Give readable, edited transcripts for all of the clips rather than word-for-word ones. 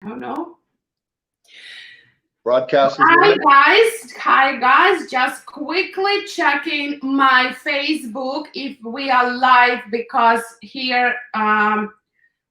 I don't know. Broadcast is Hi live. guys, hi guys. Just quickly checking my Facebook if we are live because here,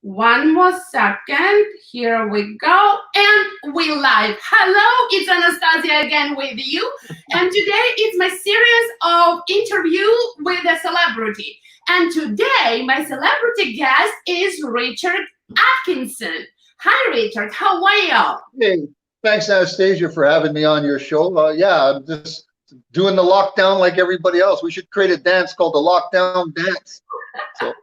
one more second. Here we go, and we live. Hello, it's Anastasia again with you, and today it's my series of interview with a celebrity. And today my celebrity guest is Richard Atkinson. Hi, Richard. How are you? Hey, thanks, Anastasia, for having me on your show. Yeah, I'm just doing the lockdown like everybody else. We should create a dance called the lockdown dance. So,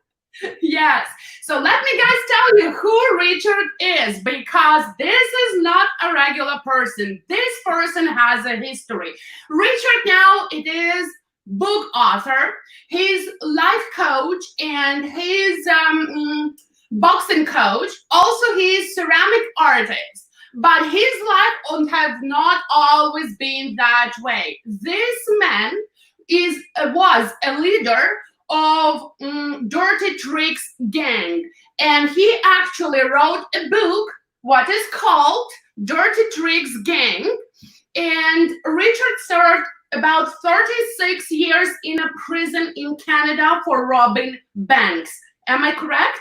Yes. So let me guys tell you who Richard is because this is not a regular person. This person has a history. Richard now it is book author, he's life coach, and he's boxing coach. Also, he's ceramic artist. But his life have not always been that way. This man was a leader of Dirty Tricks gang, and he actually wrote a book what is called Dirty Tricks Gang. And Richard served about 36 years in a prison in Canada for robbing banks. Am I correct?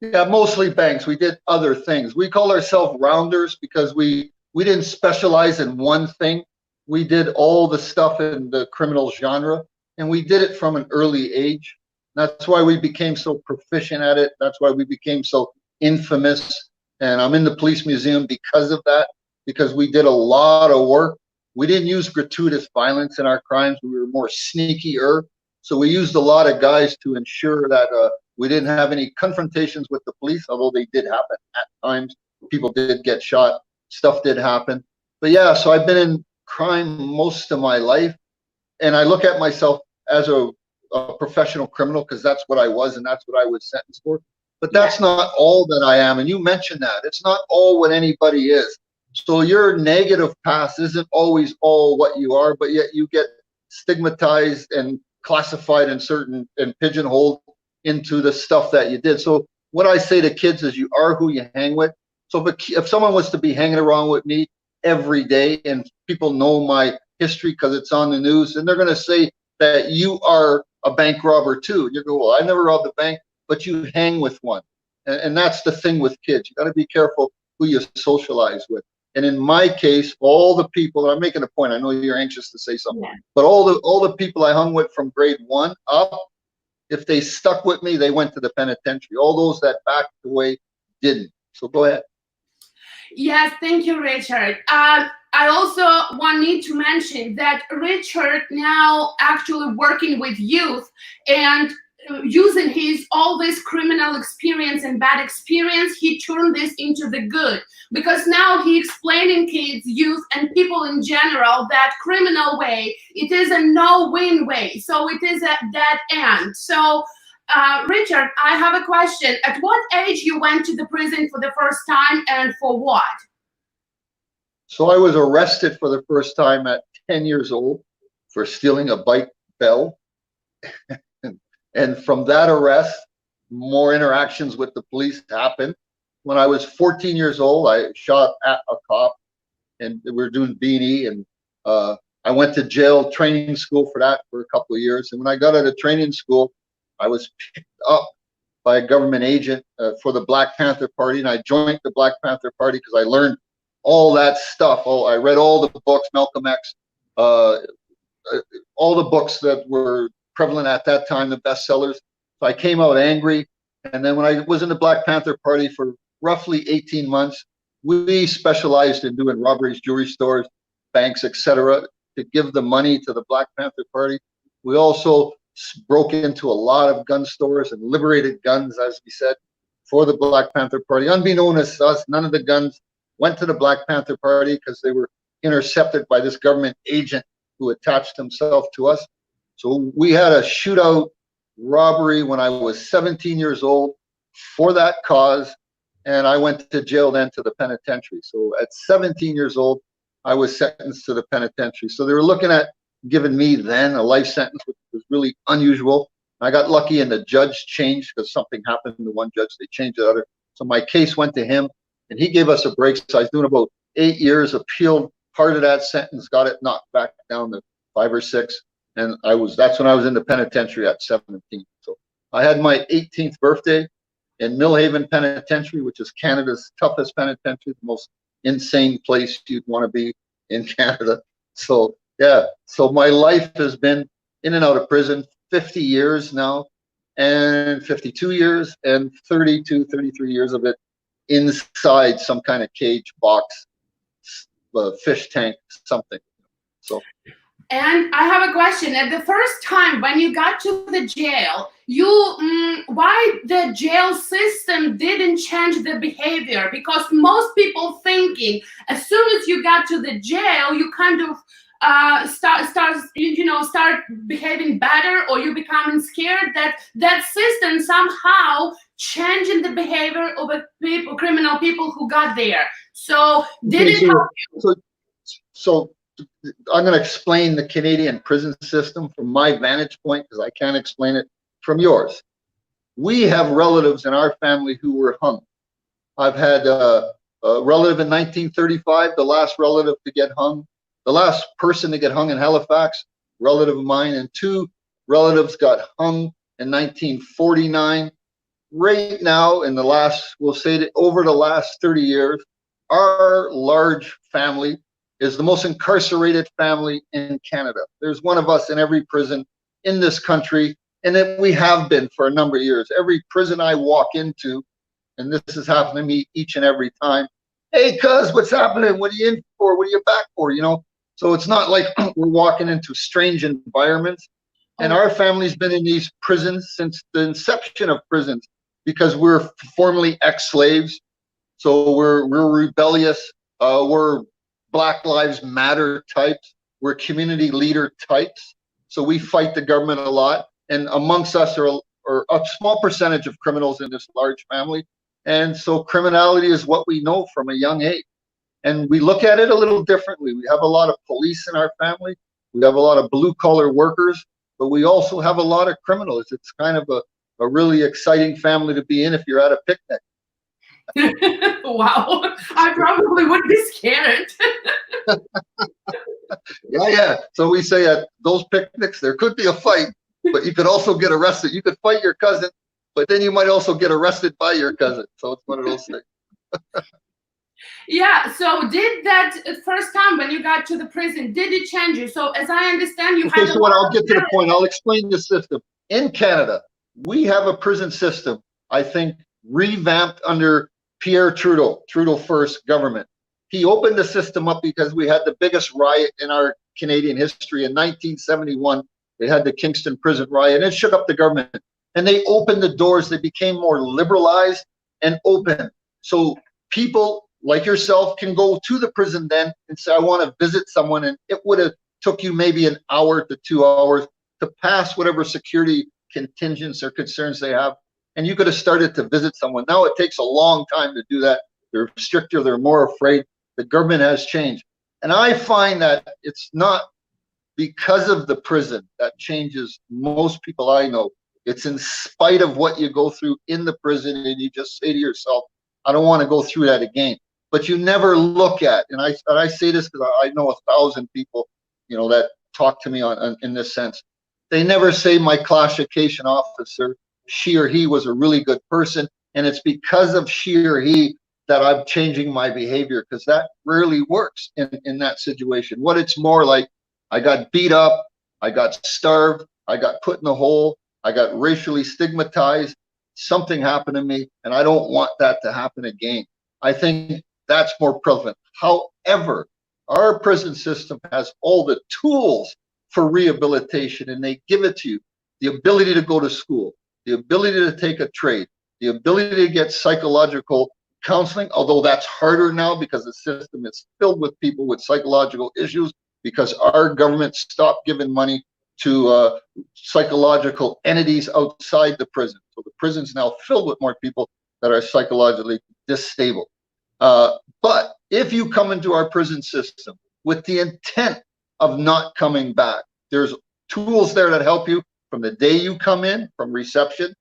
yeah, mostly banks. We did other things. We call ourselves rounders because we didn't specialize in one thing. We did all the stuff in the criminal genre, and we did it from an early age. That's why we became so proficient at it. That's why we became so infamous. And I'm in the police museum because of that, because we did a lot of work. We didn't use gratuitous violence in our crimes. We were more sneakier. So we used a lot of guys to ensure that we didn't have any confrontations with the police, although they did happen at times. People did get shot. Stuff did happen. But yeah, so I've been in crime most of my life. And I look at myself as a professional criminal because that's what I was and that's what I was sentenced for. But that's not all that I am. And you mentioned that. It's not all what anybody is. So your negative past isn't always all what you are, but yet you get stigmatized and classified in certain and pigeonholed into the stuff that you did. So what I say to kids is you are who you hang with. So if someone was to be hanging around with me every day and people know my history because it's on the news, and they're going to say that you are a bank robber too. You go, well, I never robbed a bank, but you hang with one. And that's the thing with kids. You got to be careful who you socialize with. And in my case, all the people, and I'm making a point, I know you're anxious to say something, but all the people I hung with from grade 1 up, if they stuck with me, they went to the penitentiary. All those that backed away didn't. So go ahead. Yes, thank you, Richard. I also need to mention that Richard now actually working with youth and using his all this criminal experience and bad experience, he turned this into the good because now he explaining kids, youth, and people in general that criminal way it is a no-win way, so it is a dead end. So Richard, I have a question. At what age you went to the prison for the first time and for what? So I was arrested for the first time at 10 years old for stealing a bike bell. And from that arrest, more interactions with the police happened. When I was 14 years old, I shot at a cop and we were doing beanie. And I went to jail training school for that for a couple of years. And when I got out of training school, I was picked up by a government agent for the Black Panther Party. And I joined the Black Panther Party because I learned all that stuff. I read all the books, Malcolm X, all the books that were prevalent at that time, the bestsellers. So I came out angry. And then when I was in the Black Panther Party for roughly 18 months, we specialized in doing robberies, jewelry stores, banks, etc., to give the money to the Black Panther Party. We also broke into a lot of gun stores and liberated guns, as we said, for the Black Panther Party. Unbeknownst to us, none of the guns went to the Black Panther Party because they were intercepted by this government agent who attached himself to us. So we had a shootout robbery when I was 17 years old for that cause, and I went to jail then to the penitentiary. So at 17 years old, I was sentenced to the penitentiary. So they were looking at giving me then a life sentence, which was really unusual. I got lucky and the judge changed because something happened to one judge. They changed the other. So my case went to him. and he gave us a break. So I was doing about 8 years, appealed part of that sentence, got it knocked back down to 5 or 6, and that's when I was in the penitentiary at 17. So I had my 18th birthday in Millhaven Penitentiary, which is Canada's toughest penitentiary, the most insane place you'd want to be in Canada. So yeah, so my life has been in and out of prison 50 years now, and 52 years, and 32, 33 years of it inside some kind of cage, box, fish tank, something. So. And I have a question. At the first time when you got to the jail, why the jail system didn't change the behavior? Because most people thinking as soon as you got to the jail, you kind of start behaving better, or you becoming scared. That system somehow changing the behavior of criminal people who got there. So did it help you? So I'm going to explain the Canadian prison system from my vantage point, because I can't explain it from yours. We have relatives in our family who were hung. I've had a relative in 1935, the last relative to get hung, the last person to get hung in Halifax, relative of mine, and 2 relatives got hung in 1949. Right now, in the last, we'll say that over the last 30 years, our large family is the most incarcerated family in Canada. There's one of us in every prison in this country, and that we have been for a number of years. Every prison I walk into, and this has happened to me each and every time, hey, cuz, what's happening? What are you in for? What are you back for? You know, so it's not like we're walking into strange environments. And our family's been in these prisons since the inception of prisons, because we're formerly ex-slaves. So we're rebellious. We're Black Lives Matter types. We're community leader types. So we fight the government a lot. And amongst us are a small percentage of criminals in this large family. And so criminality is what we know from a young age. And we look at it a little differently. We have a lot of police in our family. We have a lot of blue collar workers, but we also have a lot of criminals. It's kind of a really exciting family to be in if you're at a picnic. Wow, I probably would be scared. Yeah. So we say at those picnics, there could be a fight, but you could also get arrested. You could fight your cousin, but then you might also get arrested by your cousin. So it's one of those things. Yeah, so did that first time when you got to the prison, did it change you? So as I understand, you had so I'll get to the point. I'll explain the system. In Canada, we have a prison system, I think, revamped under Pierre Trudeau first government. He opened the system up because we had the biggest riot in our Canadian history in 1971. They had the Kingston prison riot, and it shook up the government. And they opened the doors. They became more liberalized and open. So people like yourself can go to the prison then and say, I want to visit someone. And it would have took you maybe an hour to 2 hours to pass whatever security contingents or concerns they have. And you could have started to visit someone. Now it takes a long time to do that. They're stricter, they're more afraid. The government has changed. And I find that it's not because of the prison that changes most people I know. It's in spite of what you go through in the prison, and you just say to yourself, I don't want to go through that again. But you never look at, and I say this because I know 1,000 people, that talk to me in this sense. They never say my classification officer, she or he was a really good person, and it's because of she or he that I'm changing my behavior, because that rarely works in that situation. What it's more like, I got beat up, I got starved, I got put in a hole, I got racially stigmatized, something happened to me, and I don't want that to happen again. I think that's more prevalent. However, our prison system has all the tools for rehabilitation, and they give it to you. The ability to go to school, the ability to take a trade, the ability to get psychological counseling, although that's harder now because the system is filled with people with psychological issues, because our government stopped giving money to psychological entities outside the prison. So the prison's now filled with more people that are psychologically distable. But if you come into our prison system with the intent of not coming back, there's tools there that help you from the day you come in, from reception,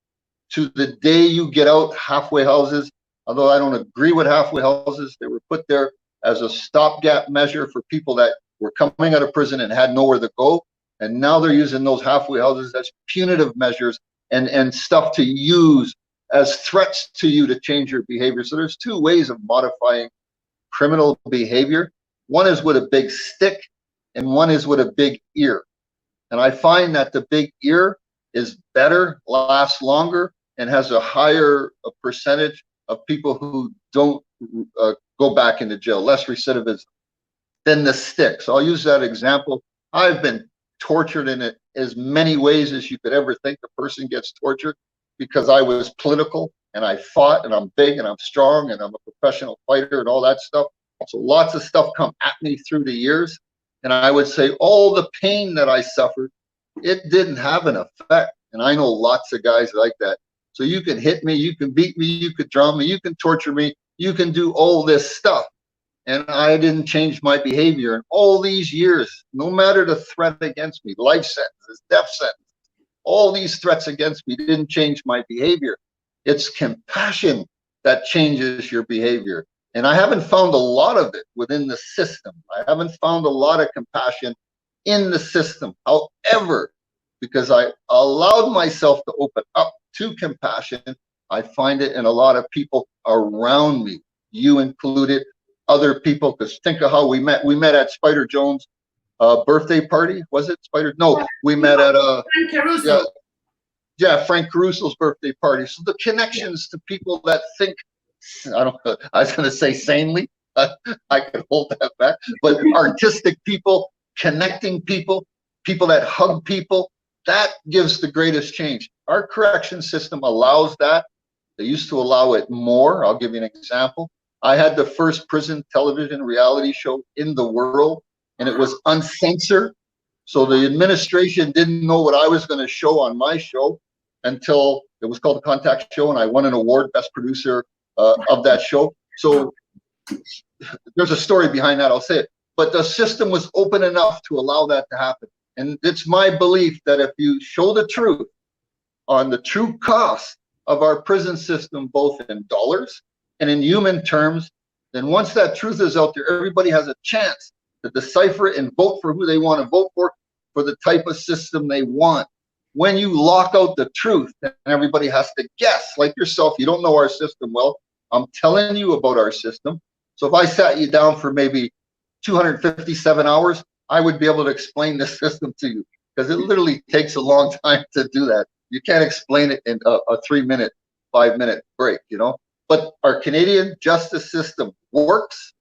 to the day you get out, halfway houses, Although I don't agree with halfway houses, they were put there as a stopgap measure for people that were coming out of prison and had nowhere to go. And now they're using those halfway houses as punitive measures and stuff to use as threats to you to change your behavior. So there's two ways of modifying criminal behavior. One is with a big stick, and one is with a big ear. And I find that the big ear is better, lasts longer, and has a higher percentage of people who don't go back into jail, less recidivism than the stick. So I'll use that example. I've been tortured in it as many ways as you could ever think a person gets tortured, because I was political and I fought and I'm big and I'm strong and I'm a professional fighter and all that stuff. So lots of stuff come at me through the years. And I would say all the pain that I suffered, it didn't have an effect. And I know lots of guys like that. So you can hit me, you can beat me, you could drown me, you can torture me, you can do all this stuff. And I didn't change my behavior in all these years, no matter the threat against me, life sentences, death sentences, all these threats against me didn't change my behavior. It's compassion that changes your behavior. And I haven't found a lot of it within the system. I haven't found a lot of compassion in the system. However, because I allowed myself to open up to compassion, I find it in a lot of people around me, you included, other people, because think of how we met. We met at Spider Jones' birthday party. Was it Spider? No, we met at Frank Caruso. Yeah, Frank Caruso's birthday party. So the connections to people that think, I was going to say sanely. I could hold that back. But artistic people, connecting people, people that hug people, that gives the greatest change. Our correction system allows that. They used to allow it more. I'll give you an example. I had the first prison television reality show in the world, and it was uncensored. So the administration didn't know what I was going to show on my show until it was called the Contact Show, and I won an award, best producer of that show. So there's a story behind that, I'll say it. But the system was open enough to allow that to happen. And it's my belief that if you show the truth on the true cost of our prison system, both in dollars and in human terms, then once that truth is out there, everybody has a chance to decipher it and vote for who they want to vote for the type of system they want. When you lock out the truth, then everybody has to guess. Like yourself, you don't know our system well. I'm telling you about our system. So if I sat you down for maybe 257 hours, I would be able to explain the system to you, because it literally takes a long time to do that. You can't explain it in a 3-minute, 5-minute break, you know. But our Canadian justice system works.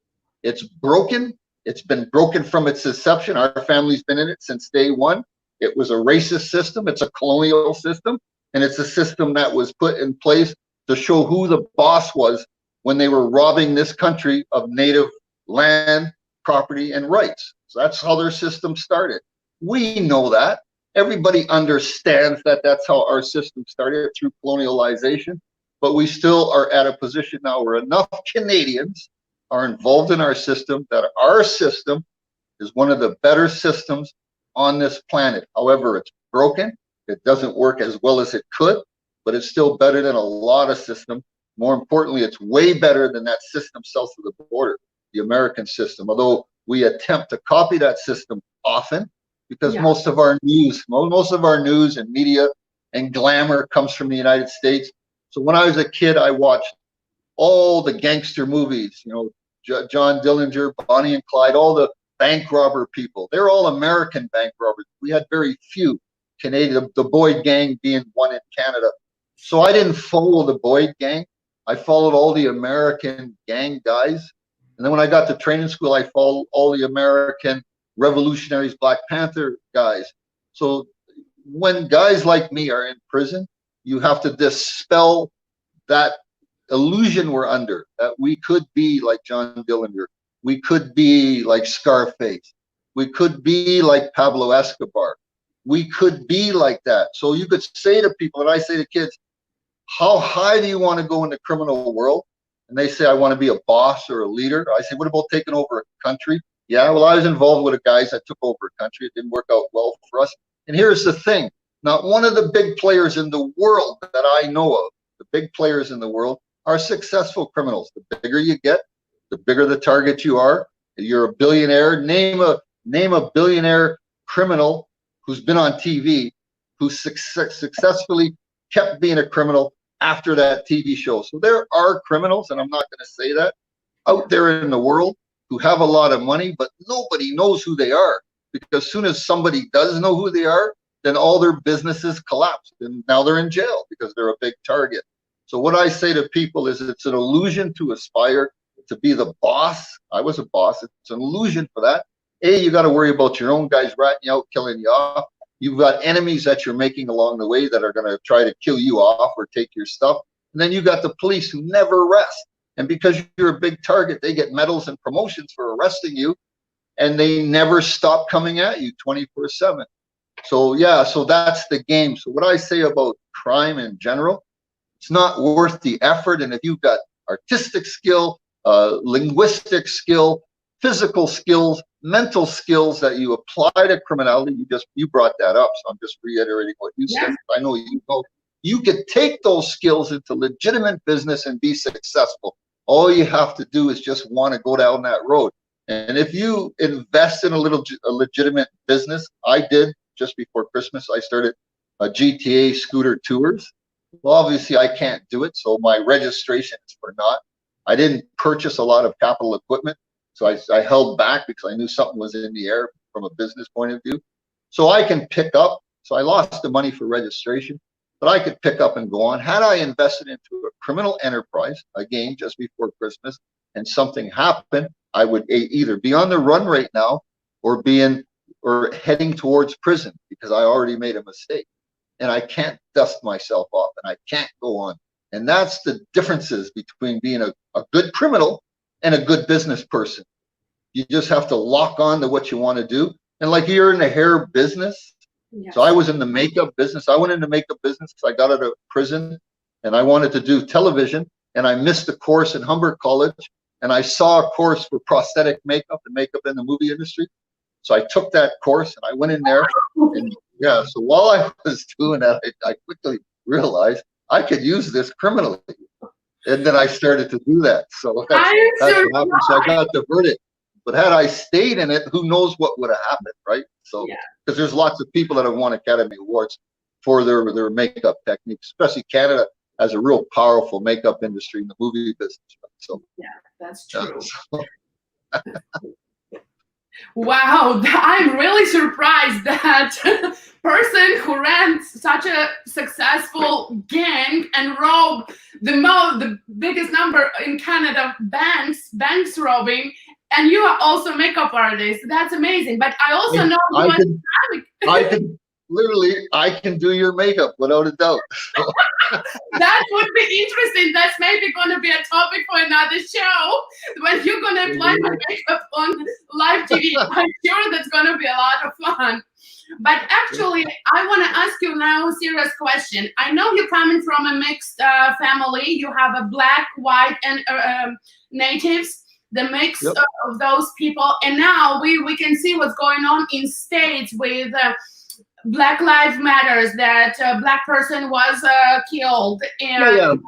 It's broken. It's been broken from its inception. Our family's been in it since day one. It was a racist system. It's a colonial system. And it's a system that was put in place to show who the boss was when they were robbing this country of native land, property, and rights. So that's how their system started. We know that. Everybody understands that that's how our system started, through colonialization. But we still are at a position now where enough Canadians are involved in our system that our system is one of the better systems on this planet. However, it's broken. It doesn't work as well as it could, but it's still better than a lot of systems. More importantly, it's way better than that system south of the border, the American system. Although we attempt to copy that system often, because most of our news and media and glamour comes from the United States. So when I was a kid, I watched all the gangster movies, you know, John Dillinger, Bonnie and Clyde, all the bank robber people. They're all American bank robbers. We had very few Canadian, the Boyd gang being one in Canada. So I didn't follow the Boyd gang. I followed all the American gang guys. And then when I got to training school, I followed all the American revolutionaries, Black Panther guys. So when guys like me are in prison, you have to dispel that illusion we're under, that we could be like John Dillinger. We could be like Scarface. We could be like Pablo Escobar. We could be like that. So you could say to people, and I say to kids, how high do you want to go in the criminal world? And they say, I want to be a boss or a leader. I say, what about taking over a country? Yeah, well, I was involved with the guys that took over a country. It didn't work out well for us. And here's the thing. Not one of the big players in the world that I know of, the big players in the world, are successful criminals. The bigger you get, the bigger the target you are. You're a billionaire. Name a billionaire criminal who's been on TV, who successfully kept being a criminal after that TV show. So there are criminals, and I'm not going to say that, out there in the world who have a lot of money, but nobody knows who they are, because as soon as somebody does know who they are, then all their businesses collapse, and now they're in jail because they're a big target. So what I say to people is, it's an illusion to aspire to be the boss. I was a boss. It's an illusion for that. You got to worry about your own guys ratting you out, killing you off. You've got enemies that you're making along the way that are going to try to kill you off or take your stuff. And then you got the police who never rest. And because you're a big target, they get medals and promotions for arresting you, and they never stop coming at you 24/7. So yeah, so that's the game. So what I say about crime in general, it's not worth the effort. And if you've got artistic skill, linguistic skill, physical skills, mental skills that you apply to criminality, you brought that up, so I'm just reiterating what you said. I know you could take those skills into legitimate business and be successful. All you have to do is just want to go down that road. And if you invest in a legitimate business, I did just before Christmas, I started a GTA scooter tours. Well, obviously I can't do it, so my registration is for naught. I didn't purchase a lot of capital equipment, so I held back because I knew something was in the air from a business point of view. So I can pick up, so I lost the money for registration, but I could pick up and go on. Had I invested into a criminal enterprise, again, just before Christmas, and something happened, I would either be on the run right now or heading towards prison, because I already made a mistake. And I can't dust myself off, and I can't go on. And that's the differences between being a good criminal and a good business person. You just have to lock on to what you want to do. And like, you're in the hair business. Yes. So I was in the makeup business. I went into makeup business because I got out of prison and I wanted to do television, and I missed a course in Humber College, and I saw a course for prosthetic makeup and makeup in the movie industry. So I took that course and I went in there, and yeah, so while I was doing that, I quickly realized I could use this criminally. And then I started to do that. So that's what happened. So I got the verdict. But had I stayed in it, who knows what would have happened, right? So, because there's lots of people that have won Academy Awards for their makeup techniques, especially Canada has a real powerful makeup industry in the movie business. Right? So yeah, that's true. Wow, I'm really surprised that person who ran such a successful gang and robbed the biggest number in Canada, banks robbing, and you are also a makeup artist. That's amazing. But I also know I can do your makeup without a doubt. That would be interesting. That's maybe going to be a topic for another show, when you're going to apply my makeup on live TV. I'm sure that's going to be a lot of fun. But actually, I want to ask you now a serious question. I know you're coming from a mixed family. You have a black, white, and natives, the mix of those people. And now we can see what's going on in States with Black Lives Matters, that black person was killed. And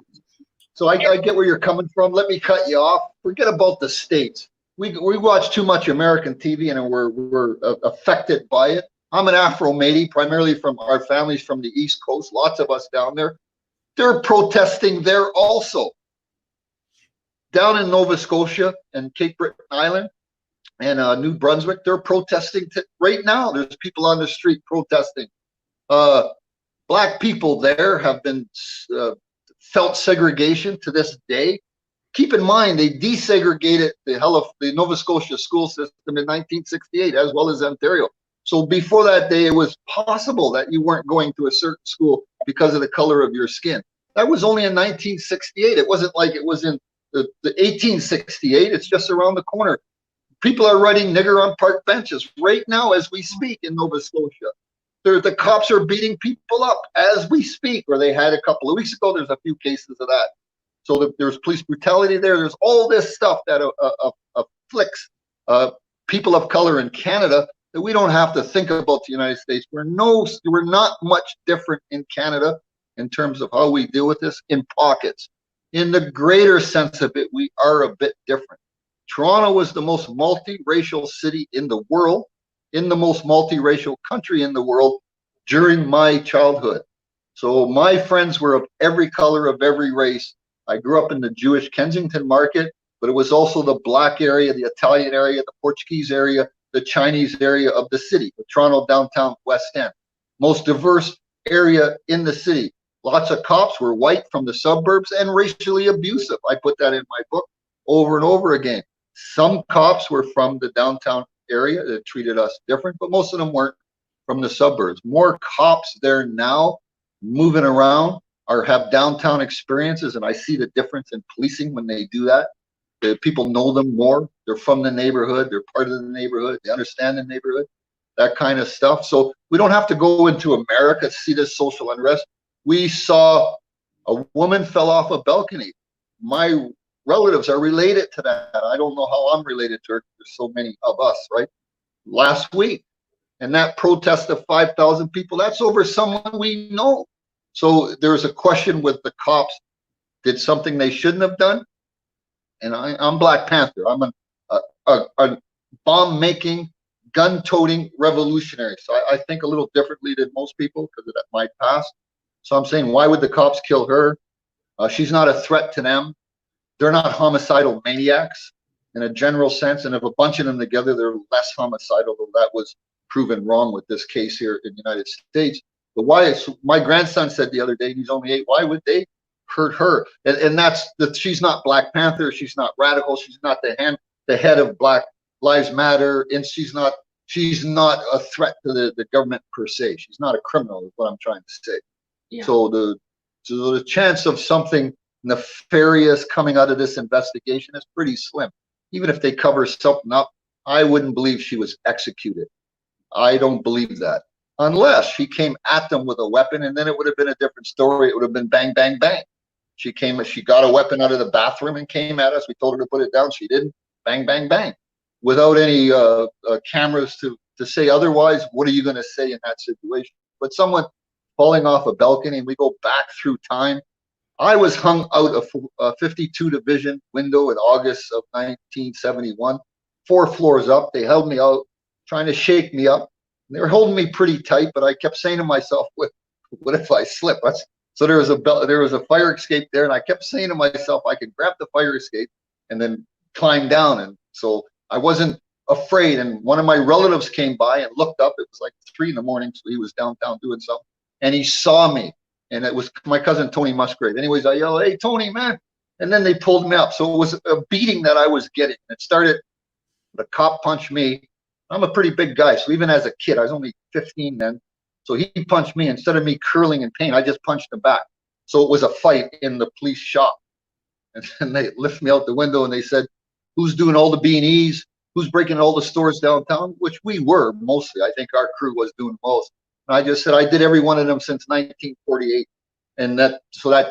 So I get where you're coming from. Let me cut you off. Forget about the States. We watch too much American TV, and we're affected by it. I'm an Afro-Métis, primarily from our families from the East Coast. Lots of us down there. They're protesting there also. Down in Nova Scotia and Cape Breton Island and New Brunswick, they're protesting right now. There's people on the street protesting. Black people there have been felt segregation to this day. Keep in mind, they desegregated the Nova Scotia school system in 1968, as well as Ontario. So before that day, it was possible that you weren't going to a certain school because of the color of your skin. That was only in 1968. It wasn't like it was in the 1868. It's just around the corner. People are writing nigger on park benches right now as we speak in Nova Scotia. The cops are beating people up as we speak, or they had a couple of weeks ago. There's a few cases of that. So there's police brutality there. There's all this stuff that afflicts people of color in Canada that we don't have to think about the United States. We're not much different in Canada in terms of how we deal with this in pockets. In the greater sense of it, we are a bit different. Toronto was the most multiracial city in the world, in the most multiracial country in the world during my childhood. So my friends were of every color, of every race. I grew up in the Jewish Kensington market, but it was also the black area, the Italian area, the Portuguese area, the Chinese area of the city, the Toronto downtown West End. Most diverse area in the city. Lots of cops were white from the suburbs and racially abusive. I put that in my book over and over again. Some cops were from the downtown area that treated us different, but most of them weren't from the suburbs. More cops there now moving around or have downtown experiences, and I see the difference in policing when they do that. The people know them more. They're from the neighborhood. They're part of the neighborhood. They understand the neighborhood, that kind of stuff. So we don't have to go into America to see this social unrest. We saw a woman fell off a balcony. My relatives are related to that. I don't know how I'm related to her. There's so many of us, right? Last week. And that protest of 5,000 people, that's over someone we know. So there's a question with the cops. Did something they shouldn't have done? And I'm Black Panther. I'm a bomb-making, gun-toting revolutionary. So I think a little differently than most people because of my past. So I'm saying, why would the cops kill her? She's not a threat to them. They're not homicidal maniacs in a general sense. And if a bunch of them together, they're less homicidal, though that was proven wrong with this case here in the United States. But why? My grandson said the other day, he's only 8, why would they hurt her? And that's that. She's not Black Panther. She's not radical. She's not the head of Black Lives Matter. And she's not a threat to the government per se. She's not a criminal, is what I'm trying to say. Yeah. So the chance of something nefarious coming out of this investigation is pretty slim. Even if they cover something up, I wouldn't believe she was executed. I don't believe that. Unless she came at them with a weapon, and then it would have been a different story. It would have been bang, bang, bang. She got a weapon out of the bathroom and came at us. We told her to put it down. She didn't. Bang, bang, bang. Without any cameras to say otherwise, what are you going to say in that situation? But someone falling off a balcony, and we go back through time. I was hung out a 52 division window in August of 1971, 4 floors up. They held me out, trying to shake me up. They were holding me pretty tight, but I kept saying to myself, what if I slip? So there was a fire escape there, and I kept saying to myself, I could grab the fire escape and then climb down. And so I wasn't afraid. And one of my relatives came by and looked up. It was like 3 a.m, so he was downtown doing something. And he saw me, and it was my cousin Tony Musgrave. Anyways, I yelled, "Hey, Tony, man!" And then they pulled me up. So it was a beating that I was getting. It started. The cop punched me. I'm a pretty big guy, so even as a kid, I was only 15 then. So he punched me. Instead of me curling in pain, I just punched him back. So it was a fight in the police shop. And then they lifted me out the window and they said, "Who's doing all the B&Es? Who's breaking all the stores downtown?" Which we were mostly. I think our crew was doing most. And I just said, I did every one of them since 1948. And that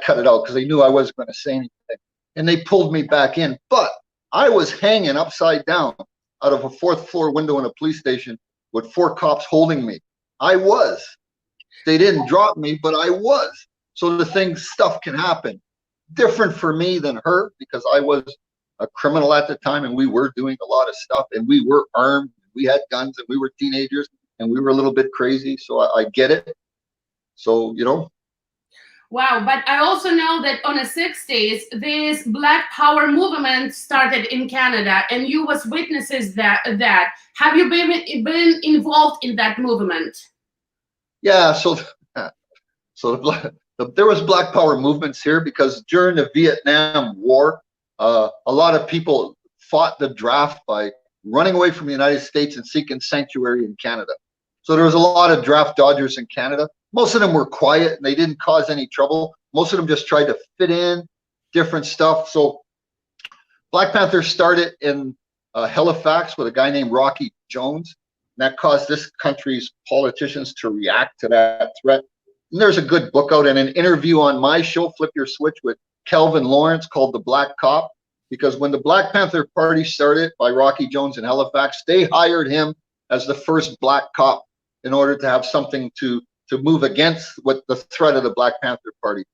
cut it out because they knew I wasn't going to say anything. And they pulled me back in. But I was hanging upside down out of a 4th floor window in a police station with 4 cops holding me. I was. They didn't drop me, but I was. So stuff can happen. Different for me than her because I was a criminal at the time and we were doing a lot of stuff and we were armed. We had guns and we were teenagers and we were a little bit crazy. So I get it. So, Wow, but I also know that on the 60s, this Black Power movement started in Canada, and you was witnesses that. Have you been involved in that movement? Yeah, so there was Black Power movements here because during the Vietnam War, a lot of people fought the draft by running away from the United States and seeking sanctuary in Canada. So there was a lot of draft dodgers in Canada. Most of them were quiet and they didn't cause any trouble. Most of them just tried to fit in different stuff. So Black Panther started in Halifax with a guy named Rocky Jones. And that caused this country's politicians to react to that threat. And there's a good book out and an interview on my show, Flip Your Switch, with Kelvin Lawrence called The Black Cop. Because when the Black Panther Party started by Rocky Jones in Halifax, they hired him as the first black cop in order to have something to move against what the threat of the Black Panther Party.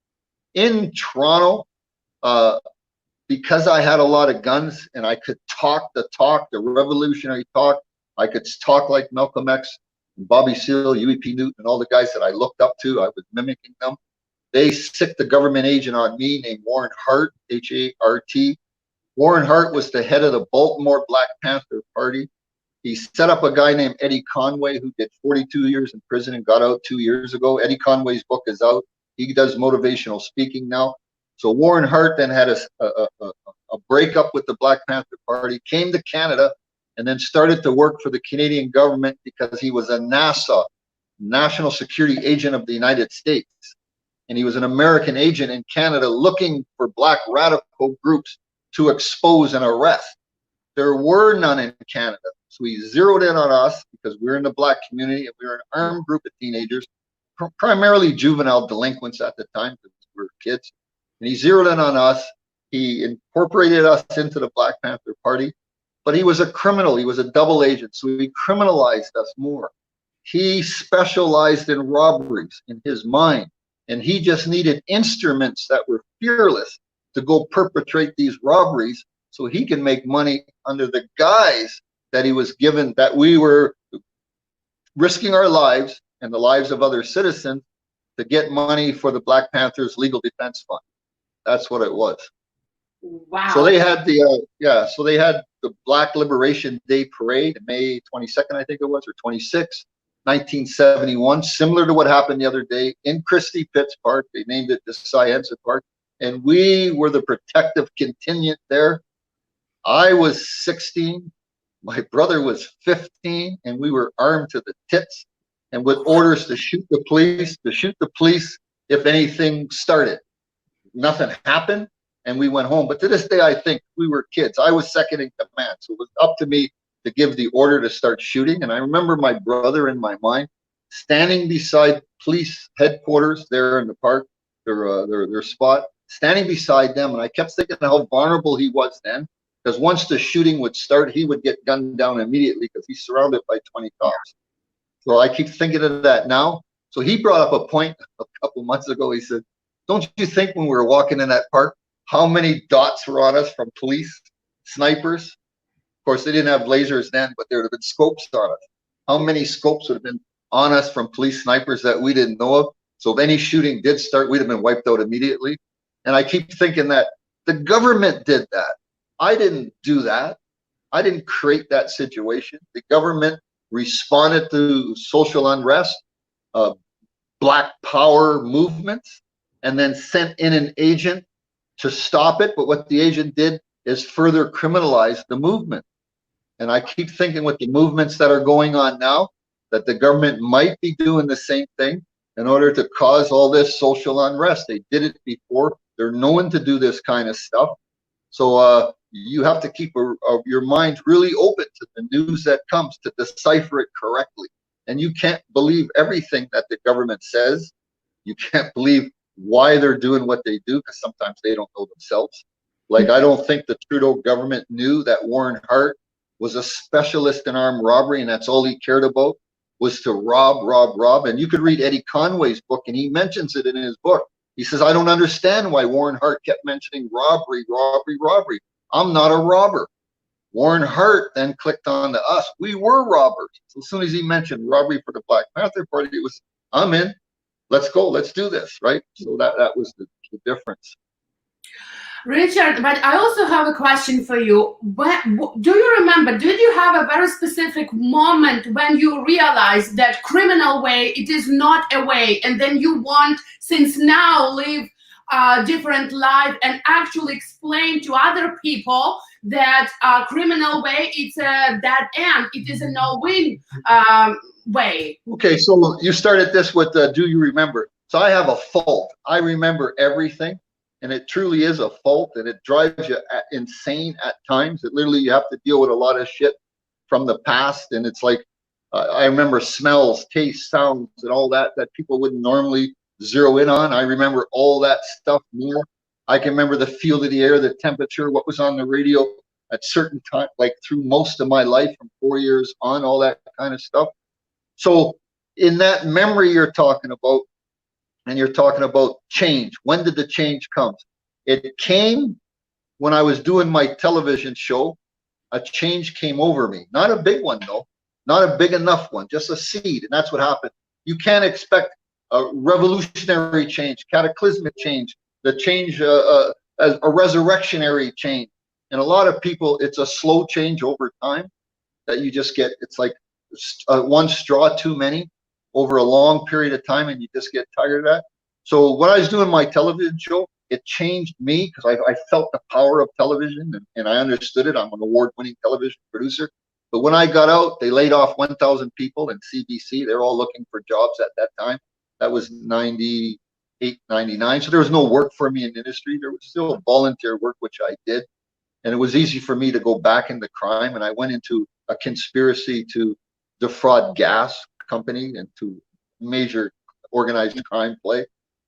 In Toronto, uh, because I had a lot of guns and I could talk, the revolutionary talk. I could talk like Malcolm X, Bobby Seale, Huey P. Newton, and all the guys that I looked up to. I was mimicking them. They sicked the government agent on me named Warren Hart, H-A-R-T. Warren Hart was the head of the Baltimore Black Panther Party. He set up a guy named Eddie Conway who did 42 years in prison and got out 2 years ago. Eddie Conway's book is out. He does motivational speaking now. So Warren Hart then had a breakup with the Black Panther Party, came to Canada, and then started to work for the Canadian government because he was a NASA, National Security Agent of the United States. And he was an American agent in Canada looking for Black radical groups to expose and arrest. There were none in Canada. So he zeroed in on us because we're in the Black community and we were an armed group of teenagers, primarily juvenile delinquents at the time because we were kids. And he zeroed in on us. He incorporated us into the Black Panther Party, but he was a criminal. He was a double agent, so he criminalized us more. He specialized in robberies in his mind, and he just needed instruments that were fearless to go perpetrate these robberies so he can make money under the guise that he was given, that we were risking our lives and the lives of other citizens to get money for the Black Panthers Legal Defense Fund. That's what it was. Wow. So they had so they had the Black Liberation Day Parade, May 22nd, I think it was, or 26th, 1971, similar to what happened the other day in Christie Pitts Park. They named it the Scienza Park. And we were the protective contingent there. I was 16, my brother was 15, and we were armed to the tits and with orders to shoot the police if anything started. Nothing happened, and we went home. But to this day, I think we were kids. I was second in command, so it was up to me to give the order to start shooting. And I remember my brother in my mind standing beside police headquarters there in the park, their spot, standing beside them. And I kept thinking how vulnerable he was then, because once the shooting would start, he would get gunned down immediately because he's surrounded by 20 cops. So I keep thinking of that now. So he brought up a point a couple months ago. He said, don't you think when we were walking in that park, how many dots were on us from police, snipers? Of course, they didn't have lasers then, but there would have been scopes on us. How many scopes would have been on us from police snipers that we didn't know of? So if any shooting did start, we'd have been wiped out immediately. And I keep thinking that the government did that. I didn't do that. I didn't create that situation. The government responded to social unrest, Black Power movements, and then sent in an agent to stop it. But what the agent did is further criminalize the movement. And I keep thinking with the movements that are going on now, that the government might be doing the same thing in order to cause all this social unrest. They did it before. They're known to do this kind of stuff. So you have to keep your mind really open to the news that comes to decipher it correctly. And you can't believe everything that the government says. You can't believe why they're doing what they do, because sometimes they don't know themselves. Like, I don't think the Trudeau government knew that Warren Hart was a specialist in armed robbery, and that's all he cared about, was to rob. And you could read Eddie Conway's book, and he mentions it in his book. He says, I don't understand why Warren Hart kept mentioning robbery. I'm not a robber. Warren Hart then clicked on to us. We were robbers. So as soon as he mentioned robbery for the Black Panther Party, it was, I'm in. Let's go. Let's do this, right? So that was the difference. Richard, but I also have a question for you. Do you remember, did you have a very specific moment when you realized that criminal way, it is not a way, and then you want, since now, live a different life and actually explain to other people that criminal way, it's a dead end, it is a no-win way? Okay, so you started this with do you remember? So I have a fault. I remember everything. And it truly is a fault, and it drives you insane at times. It literally, you have to deal with a lot of shit from the past. And it's like, I remember smells, tastes, sounds, and all that people wouldn't normally zero in on. I remember all that stuff more. I can remember the feel of the air, the temperature, what was on the radio at certain time, like through most of my life from 4 years on, all that kind of stuff. So in that memory you're talking about, and you're talking about change. When did the change come? It came when I was doing my television show. A change came over me. Not a big one, though. Not a big enough one, just a seed. And that's what happened. You can't expect a revolutionary change, cataclysmic change, the change, a resurrectionary change. And a lot of people, it's a slow change over time that you just get. It's like one straw too many over a long period of time, and you just get tired of that. So when I was doing my television show, it changed me because I felt the power of television, and I understood it. I'm an award-winning television producer. But when I got out, they laid off 1,000 people in CBC. They're all looking for jobs at that time. That was 98, 99. So there was no work for me in the industry. There was still volunteer work, which I did. And it was easy for me to go back into crime. And I went into a conspiracy to defraud gas company and to major organized crime play.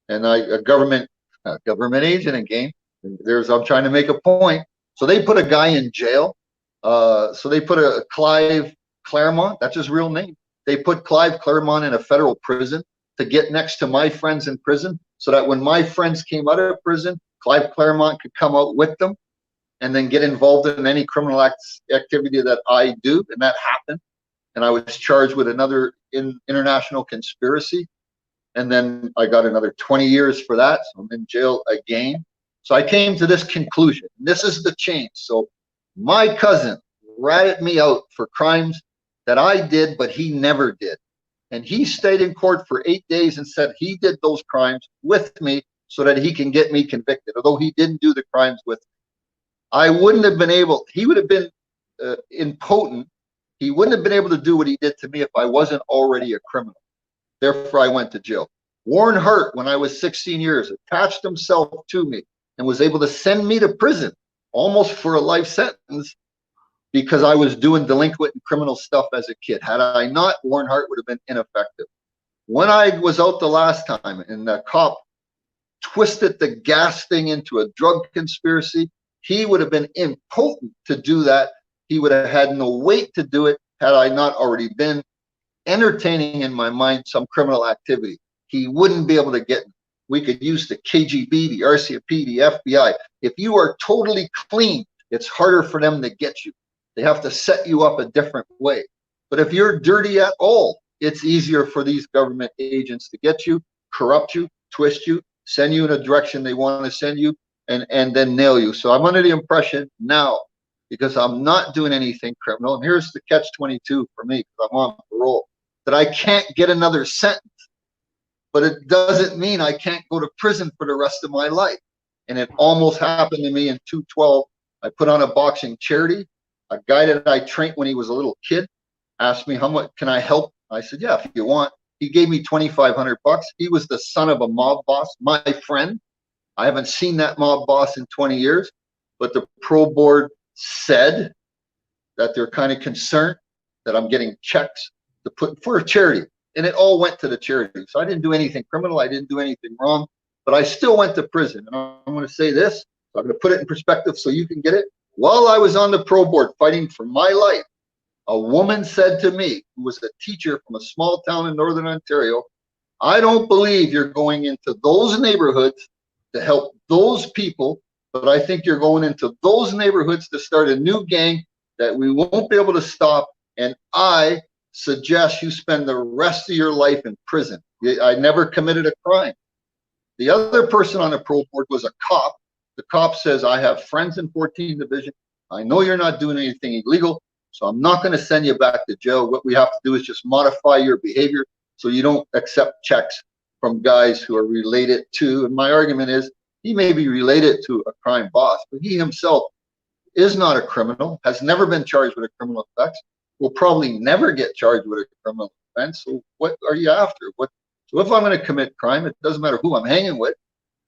And a government agent again. I'm trying to make a point. So they put a guy in jail. So they put a Clive Claremont, that's his real name. They put Clive Claremont in a federal prison to get next to my friends in prison, so that when my friends came out of prison, Clive Claremont could come out with them and then get involved in any criminal activity that I do. And that happened. And I was charged with another international conspiracy. And then I got another 20 years for that. So I'm in jail again. So I came to this conclusion. This is the change. So my cousin ratted me out for crimes that I did, but he never did. And he stayed in court for 8 days and said he did those crimes with me so that he can get me convicted, although he didn't do the crimes with me. I wouldn't have been able, he would have been impotent. He wouldn't have been able to do what he did to me if I wasn't already a criminal. Therefore, I went to jail. Warren Hart, when I was 16 years, attached himself to me and was able to send me to prison almost for a life sentence because I was doing delinquent and criminal stuff as a kid. Had I not, Warren Hart would have been ineffective. When I was out the last time and the cop twisted the gas thing into a drug conspiracy, he would have been impotent to do that. He would have had no weight to do it had I not already been entertaining in my mind some criminal activity. He wouldn't be able to get me. We could use the KGB, the RCMP, the FBI. If you are totally clean, it's harder for them to get you. They have to set you up a different way. But if you're dirty at all, it's easier for these government agents to get you, corrupt you, twist you, send you in a direction they want to send you, and then nail you. So I'm under the impression now, because I'm not doing anything criminal, and here's the catch-22 for me, because I'm on parole, that I can't get another sentence. But it doesn't mean I can't go to prison for the rest of my life. And it almost happened to me in 2012. I put on a boxing charity. A guy that I trained when he was a little kid asked me, how much can I help? I said, yeah, if you want. He gave me $2,500. He was the son of a mob boss, my friend. I haven't seen that mob boss in 20 years, but the pro board said that they're kind of concerned that I'm getting checks to put for a charity. And it all went to the charity. So I didn't do anything criminal. I didn't do anything wrong, but I still went to prison. And I'm going to say this. So I'm going to put it in perspective so you can get it. While I was on the pro board fighting for my life, a woman said to me, who was a teacher from a small town in Northern Ontario, I don't believe you're going into those neighborhoods to help those people, but I think you're going into those neighborhoods to start a new gang that we won't be able to stop. And I suggest you spend the rest of your life in prison. I never committed a crime. The other person on the pro board was a cop. The cop says, I have friends in 14th Division. I know you're not doing anything illegal, so I'm not going to send you back to jail. What we have to do is just modify your behavior so you don't accept checks from guys who are related to, and my argument is, he may be related to a crime boss, but he himself is not a criminal, has never been charged with a criminal offense, will probably never get charged with a criminal offense. So what are you after? So if I'm going to commit crime, it doesn't matter who I'm hanging with.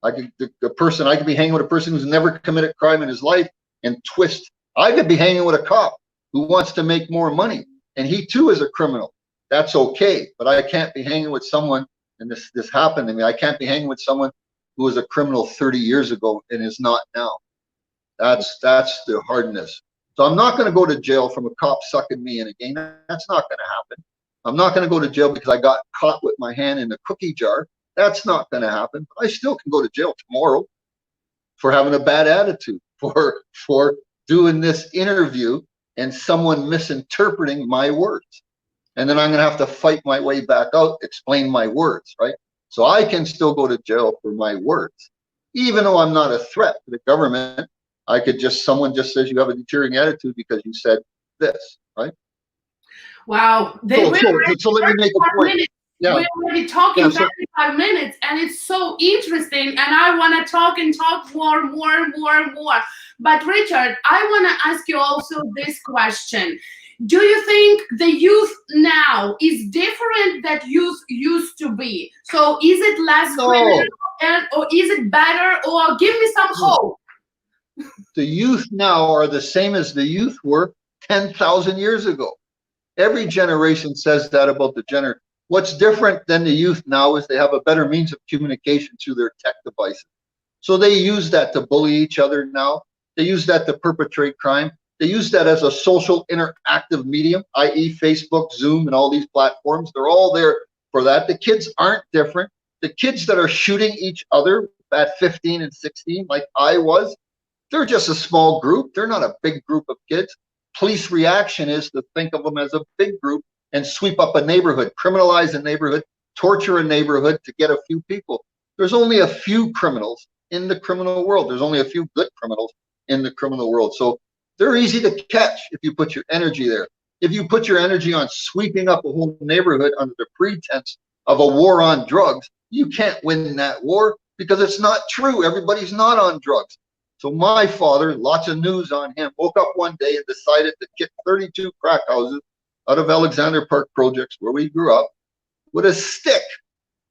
I could be hanging with a person who's never committed crime in his life and twist. I could be hanging with a cop who wants to make more money, and he too is a criminal. That's okay, but I can't be hanging with someone, and this happened to me. I can't be hanging with someone who was a criminal 30 years ago and is not now. That's the hardness. So I'm not going to go to jail from a cop sucking me in again. That's not going to happen. I'm not going to go to jail because I got caught with my hand in a cookie jar. That's not going to happen. I still can go to jail tomorrow. for having a bad attitude, for doing this interview and someone misinterpreting my words. And then I'm going to have to fight my way back out, explain my words, right? So I can still go to jail for my words. Even though I'm not a threat to the government, I could just, someone just says you have a deterring attitude because you said this, right? Wow. So let me make a point. Yeah. We're already talking 35 minutes, and it's so interesting, and I want to talk more. But Richard, I want to ask you also this question. Do you think the youth now is different that youth used to be? So is it less criminal, or is it better, or give me some hope? The youth now are the same as the youth were 10,000 years ago. Every generation says that about the generation. What's different than the youth now is they have a better means of communication through their tech devices. So they use that to bully each other now. They use that to perpetrate crime. They use that as a social interactive medium, i.e. Facebook, Zoom, and all these platforms. They're all there for that. The kids aren't different. The kids that are shooting each other at 15 and 16, like I was, they're just a small group. They're not a big group of kids. Police reaction is to think of them as a big group and sweep up a neighborhood, criminalize a neighborhood, torture a neighborhood to get a few people. There's only a few criminals in the criminal world. There's only a few good criminals in the criminal world. So they're easy to catch if you put your energy there. If you put your energy on sweeping up a whole neighborhood under the pretense of a war on drugs, you can't win that war because it's not true. Everybody's not on drugs. So my father, lots of news on him, woke up one day and decided to get 32 crack houses out of Alexander Park Projects, where we grew up, with a stick.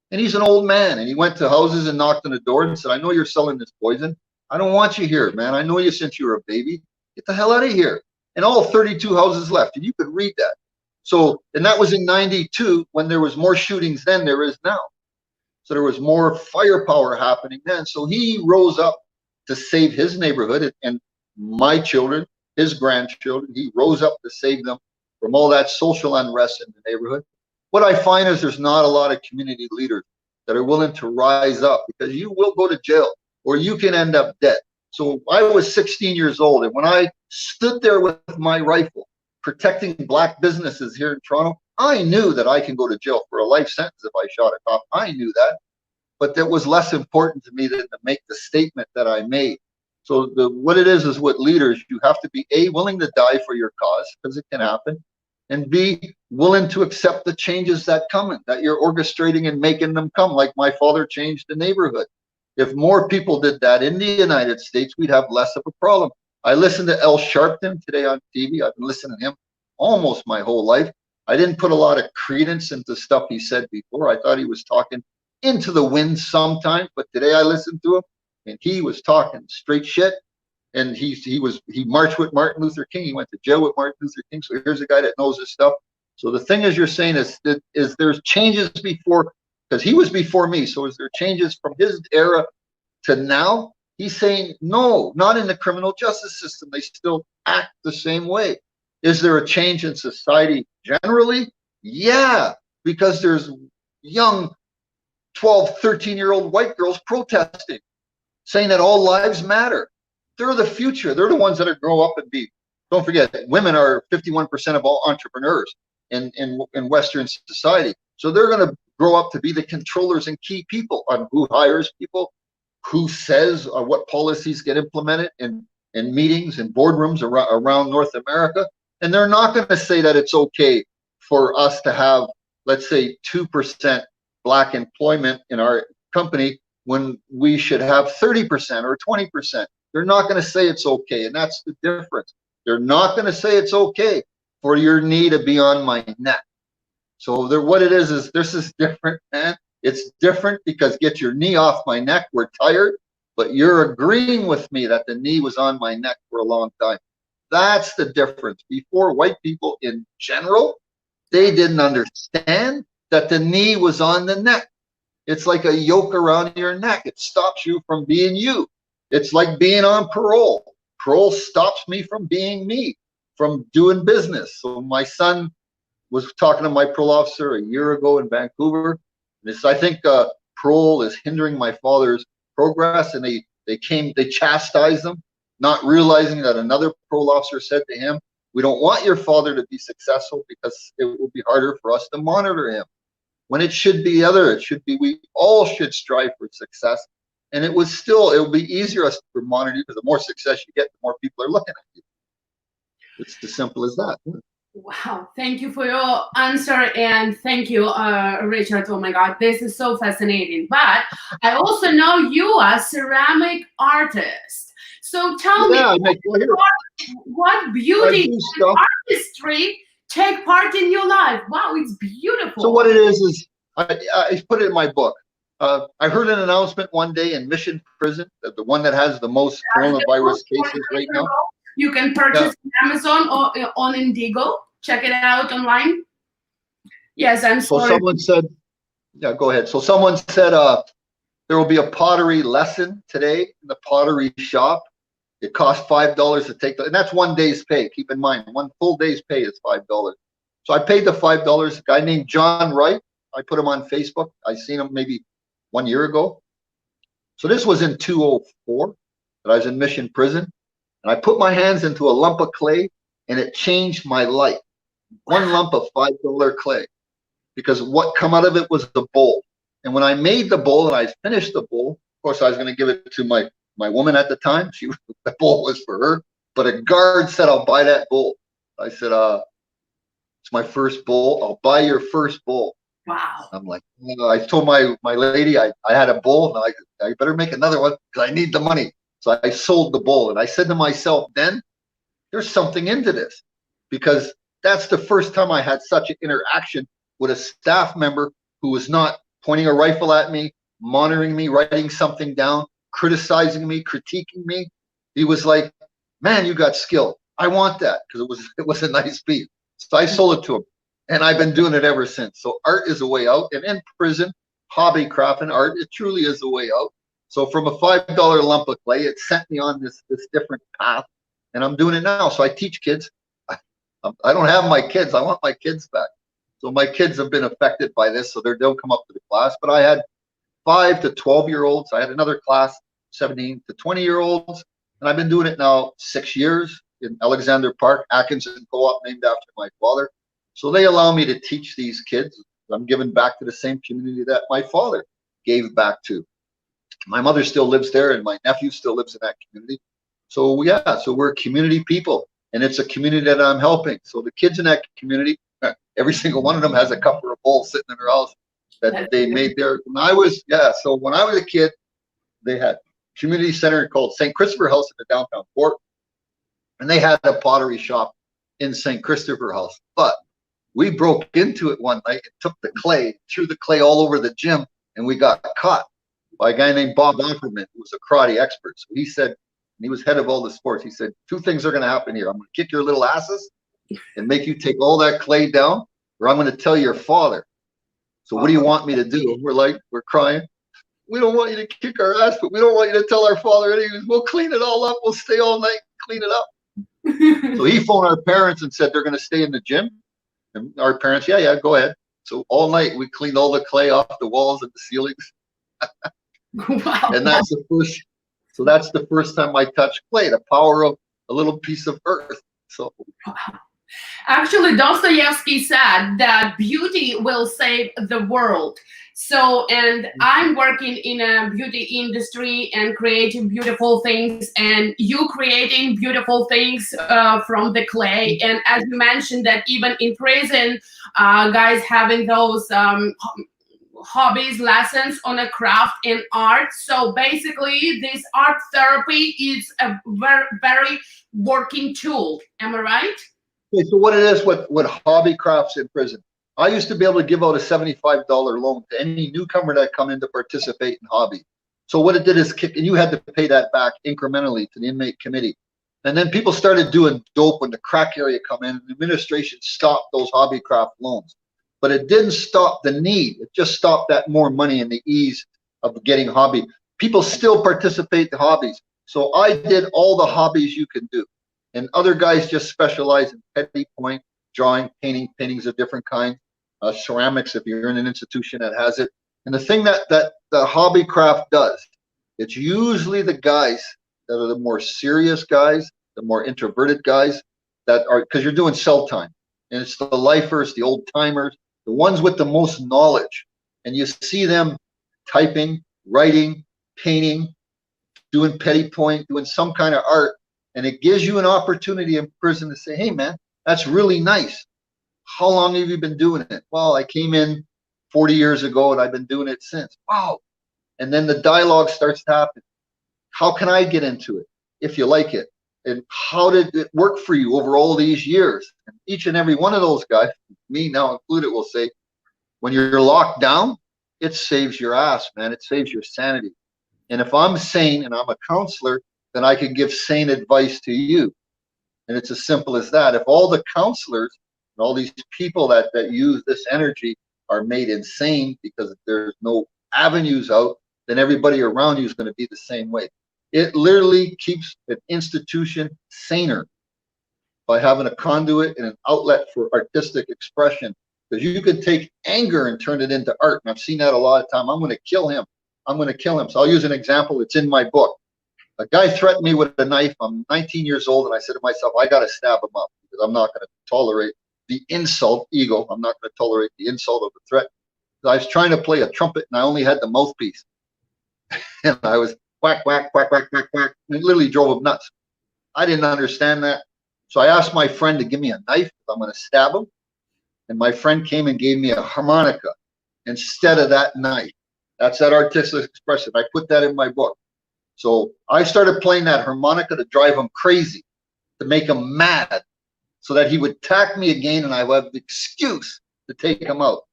And he's an old man, and he went to houses and knocked on the door and said, I know you're selling this poison. I don't want you here, man. I know you since you were a baby. Get the hell out of here. And all 32 houses left, and you could read that. So, and that was in 92, when there was more shootings than there is now. So there was more firepower happening then. So he rose up to save his neighborhood and my children, his grandchildren. He rose up to save them from all that social unrest in the neighborhood. What I find is there's not a lot of community leaders that are willing to rise up, because you will go to jail or you can end up dead. So I was 16 years old, and when I stood there with my rifle protecting black businesses here in Toronto, I knew that I can go to jail for a life sentence if I shot a cop. I knew that. But that was less important to me than to make the statement that I made. So what it is with leaders, you have to be A, willing to die for your cause, because it can happen, and B, willing to accept the changes that come, that you're orchestrating and making them come, like my father changed the neighborhood. If more people did that in the United States, we'd have less of a problem. I listened to Al Sharpton today on TV. I've been listening to him almost my whole life. I didn't put a lot of credence into stuff he said before. I thought he was talking into the wind sometimes, but today I listened to him and he was talking straight shit. And he marched with Martin Luther King. He went to jail with Martin Luther King. So here's a guy that knows this stuff. So the thing is, you're saying is there's changes before, because he was before me. So is there changes from his era to now? He's saying, no, not in the criminal justice system. They still act the same way. Is there a change in society generally? Yeah, because there's young 12, 13-year-old white girls protesting, saying that all lives matter. They're the future. They're the ones that are grow up and be. Don't forget, women are 51% of all entrepreneurs in Western society. So they're going to grow up to be the controllers and key people on who hires people, who says what policies get implemented in meetings and boardrooms around North America. And they're not going to say that it's okay for us to have, let's say, 2% black employment in our company when we should have 30% or 20%. They're not going to say it's okay, and that's the difference. They're not going to say it's okay for your knee to be on my neck. So what it is this is different, man. It's different because get your knee off my neck. We're tired, but you're agreeing with me that the knee was on my neck for a long time. That's the difference. Before, white people in general, they didn't understand that the knee was on the neck. It's like a yoke around your neck. It stops you from being you. It's like being on parole. Parole stops me from being me, from doing business. So my son was talking to my parole officer a year ago in Vancouver. I think parole is hindering my father's progress, and They chastised them, not realizing that another parole officer said to him, "We don't want your father to be successful because it will be harder for us to monitor him." When it should be it should be we all should strive for success. And it will be easier us to monitor you, because the more success you get, the more people are looking at you. It's as simple as that. Wow, thank you for your answer, and thank you, Richard. Oh my God, this is so fascinating. But I also know you are a ceramic artist. So tell me, what beauty and artistry take part in your life? Wow, it's beautiful. So what it is I put it in my book. I heard an announcement one day in Mission Prison, that the one that has the most coronavirus cases right now. You can purchase on Amazon or on Indigo. Check it out online. Yes, I'm sorry. So someone said, yeah, go ahead. So someone said there will be a pottery lesson today in the pottery shop. It costs $5 to take, and that's 1 day's pay. Keep in mind, 1 full day's pay is $5. So I paid the $5. A guy named John Wright, I put him on Facebook. I seen him maybe 1 year ago. So this was in 2004 that I was in Mission Prison. And I put my hands into a lump of clay, and it changed my life. 1 lump of $5 clay, because what come out of it was the bowl. And when I made the bowl and I finished the bowl, of course I was going to give it to my woman at the time. The bowl was for her, but a guard said, "I'll buy that bowl." I said, "It's my first bowl. I'll buy your first bowl." Wow. I'm like, I told my lady I had a bowl, and I better make another one because I need the money. So I sold the bowl, and I said to myself, then there's something into this, because that's the first time I had such an interaction with a staff member who was not pointing a rifle at me, monitoring me, writing something down, criticizing me, critiquing me. He was like, "Man, you got skill. I want that," because it was a nice piece. So I sold it to him, and I've been doing it ever since. So art is a way out, and in prison, hobby craft and art, it truly is a way out. So from a $5 lump of clay, it sent me on this different path, and I'm doing it now. So I teach kids. I don't have my kids. I want my kids back. So my kids have been affected by this, so they'll come up to the class. But I had 5 to 12-year-olds. I had another class, 17 to 20-year-olds, and I've been doing it now 6 years in Alexander Park, Atkinson Co-op, named after my father. So they allow me to teach these kids. I'm giving back to the same community that my father gave back to. My mother still lives there, and my nephew still lives in that community. So yeah, so we're community people, and it's a community that I'm helping. So the kids in that community, every single one of them has a cup or a bowl sitting in their house that they made there. When I was a kid, they had a community center called St. Christopher House in the downtown Port, and they had a pottery shop in St. Christopher House. But we broke into it one night and took the clay, threw the clay all over the gym, and we got caught by a guy named Bob Ackerman, who was a karate expert. So he said, and he was head of all the sports, he said, 2 things are going to happen here. I'm going to kick your little asses and make you take all that clay down, or I'm going to tell your father. So what do you want me to do? And we're crying. "We don't want you to kick our ass, but we don't want you to tell our father anything. We'll clean it all up. We'll stay all night and clean it up." So he phoned our parents and said they're going to stay in the gym. And our parents, yeah, go ahead. So all night we cleaned all the clay off the walls and the ceilings. Wow. And that's the first time I touched clay, the power of a little piece of earth. So actually, Dostoevsky said that beauty will save the world. So, and I'm working in a beauty industry and creating beautiful things, and you creating beautiful things from the clay. And as you mentioned, that even in prison, guys having those hobbies, lessons on a craft and art. So basically, this art therapy is a very, very working tool. Am I right? Okay, so what it is with hobby crafts in prison, I used to be able to give out a $75 loan to any newcomer that come in to participate in hobby. So what it did is and you had to pay that back incrementally to the inmate committee. And then people started doing dope when the crack area come in, and the administration stopped those hobby craft loans. But it didn't stop the need. It just stopped that more money and the ease of getting hobby. People still participate in hobbies. So I did all the hobbies you can do. And other guys just specialize in petty point, drawing, paintings of different kinds, ceramics if you're in an institution that has it. And the thing that the hobby craft does It's usually the guys that are the more serious guys, the more introverted guys that are, because you're doing cell time. And it's the lifers, the old timers, the ones with the most knowledge. And you see them typing, writing, painting, doing petty point, doing some kind of art. And it gives you an opportunity in prison to say, hey, man, that's really nice. How long have you been doing it? Well, I came in 40 years ago and I've been doing it since. Wow. And then the dialogue starts to happen. How can I get into it if you like it? And how did it work for you over all these years? And each and every one of those guys, me now included, will say, when you're locked down, it saves your ass, man. It saves your sanity. And if I'm sane and I'm a counselor, then I can give sane advice to you. And it's as simple as that. If all the counselors and all these people that use this energy are made insane because there's no avenues out, then everybody around you is going to be the same way. It literally keeps an institution saner by having a conduit and an outlet for artistic expression. Because you could take anger and turn it into art. And I've seen that a lot of time. I'm going to kill him. I'm going to kill him. So I'll use an example. It's in my book. A guy threatened me with a knife. I'm 19 years old. And I said to myself, I got to stab him up because I'm not going to tolerate the insult, ego. I'm not going to tolerate the insult of the threat. I was trying to play a trumpet and I only had the mouthpiece. And I was whack, whack, whack, whack, whack, whack. And it literally drove him nuts. I didn't understand that. So I asked my friend to give me a knife. I'm going to stab him. And my friend came and gave me a harmonica instead of that knife. That's that artistic expression. I put that in my book. So I started playing that harmonica to drive him crazy, to make him mad, so that he would attack me again and I would have the excuse to take him out.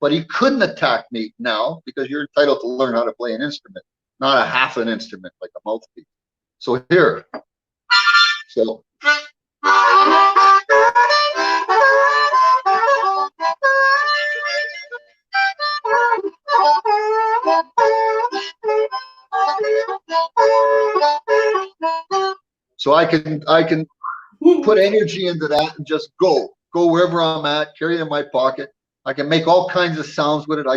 But he couldn't attack me now because you're entitled to learn how to play an instrument, not a half an instrument like a mouthpiece. So here. So. So I can put energy into that and just go wherever I'm at, carry it in my pocket. I can make all kinds of sounds with it.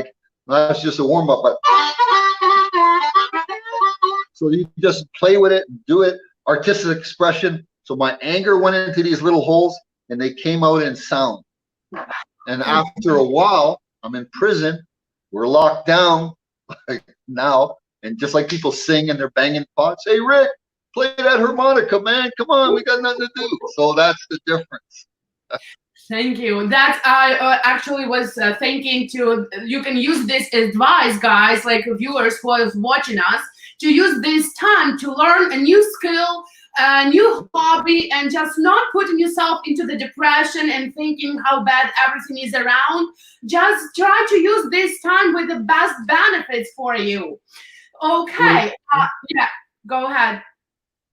That's just a warm up. But so you just play with it and do it. Artistic expression. So my anger went into these little holes and they came out in sound. And after a while, I'm in prison. We're locked down like now. And just like people sing and they're banging pots. Hey, Rick, play that harmonica, man. Come on, we got nothing to do. So that's the difference. Thank you. That I actually was thinking to, you can use this advice, guys, like viewers who are watching us, to use this time to learn a new skill, a new hobby, and just not putting yourself into the depression and thinking how bad everything is around. Just try to use this time with the best benefits for you. Okay. Yeah, go ahead.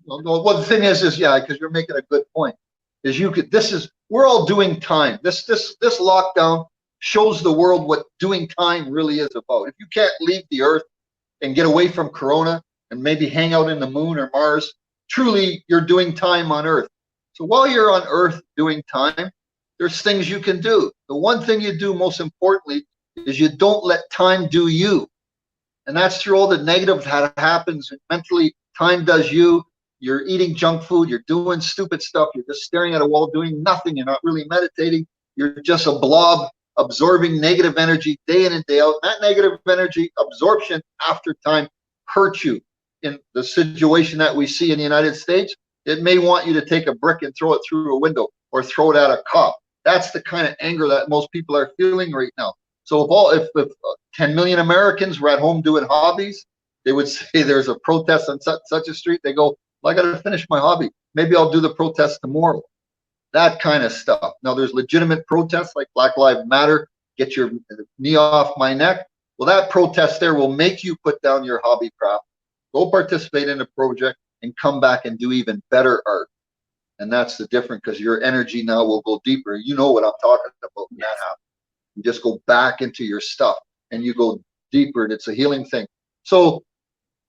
Well, the thing is yeah, because you're making a good point. Is we're all doing time. This lockdown shows the world what doing time really is about. If you can't leave the earth and get away from Corona and maybe hang out in the moon or Mars, truly you're doing time on earth. So while you're on earth doing time, there's things you can do. The one thing you do most importantly is you don't let time do you. And that's through all the negative that happens. Mentally, time does you. You're eating junk food. You're doing stupid stuff. You're just staring at a wall doing nothing. You're not really meditating. You're just a blob absorbing negative energy day in and day out. That negative energy absorption after time hurts you. In the situation that we see in the United States, it may want you to take a brick and throw it through a window or throw it at a cop. That's the kind of anger that most people are feeling right now. So if 10 million Americans were at home doing hobbies, they would say there's a protest on such a street. They go, well, I got to finish my hobby. Maybe I'll do the protest tomorrow. That kind of stuff. Now, there's legitimate protests like Black Lives Matter. Get your knee off my neck. Well, that protest there will make you put down your hobby craft, go participate in a project, and come back and do even better art. And that's the difference, because your energy now will go deeper. You know what I'm talking about when that happens. You just go back into your stuff and you go deeper, and it's a healing thing. So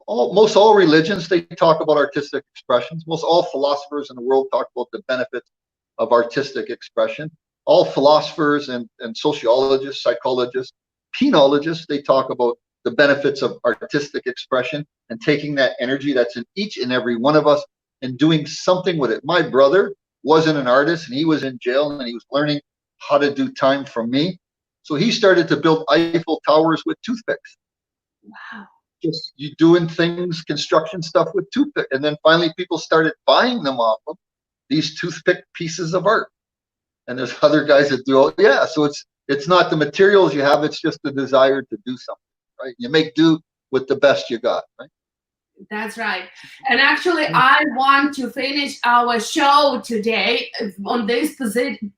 most all religions, they talk about artistic expressions. Most all philosophers in the world talk about the benefits of artistic expression. All philosophers and sociologists, psychologists, penologists, they talk about the benefits of artistic expression and taking that energy that's in each and every one of us and doing something with it. My brother wasn't an artist, and he was in jail, and he was learning how to do time from me. So he started to build Eiffel Towers with toothpicks. Wow. Just you doing things, construction stuff with toothpick. And then finally people started buying them off of these toothpick pieces of art. And there's other guys that do, yeah. So it's not the materials you have, it's just the desire to do something, right? You make do with the best you got, right? That's right. And actually, I want to finish our show today on this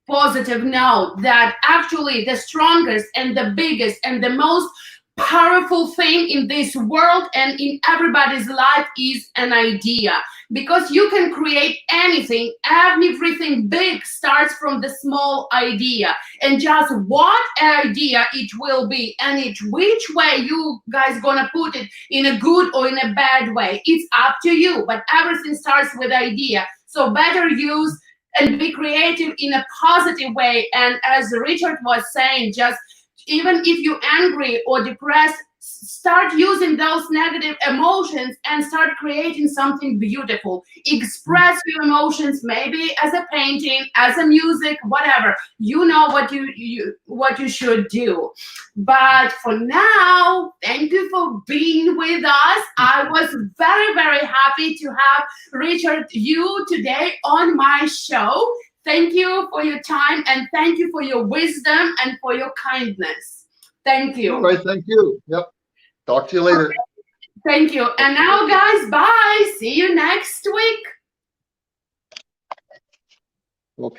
positive note that actually the strongest and the biggest and the most powerful thing in this world and in everybody's life is an idea, because you can create anything. Everything big starts from the small idea, and just what idea it will be and which way you guys gonna put it, in a good or in a bad way, it's up to you. But everything starts with idea, so better use and be creative in a positive way. And as Richard was saying, just even if you're angry or depressed, start using those negative emotions and start creating something beautiful. Express your emotions, maybe as a painting, as a music, whatever. You know what you should do. But for now, thank you for being with us. I was very, very happy to have Richard, you today on my show. Thank you for your time, and thank you for your wisdom and for your kindness. Thank you. All right, thank you. Yep. Talk to you later. Okay. Thank you. And now, guys, bye. See you next week.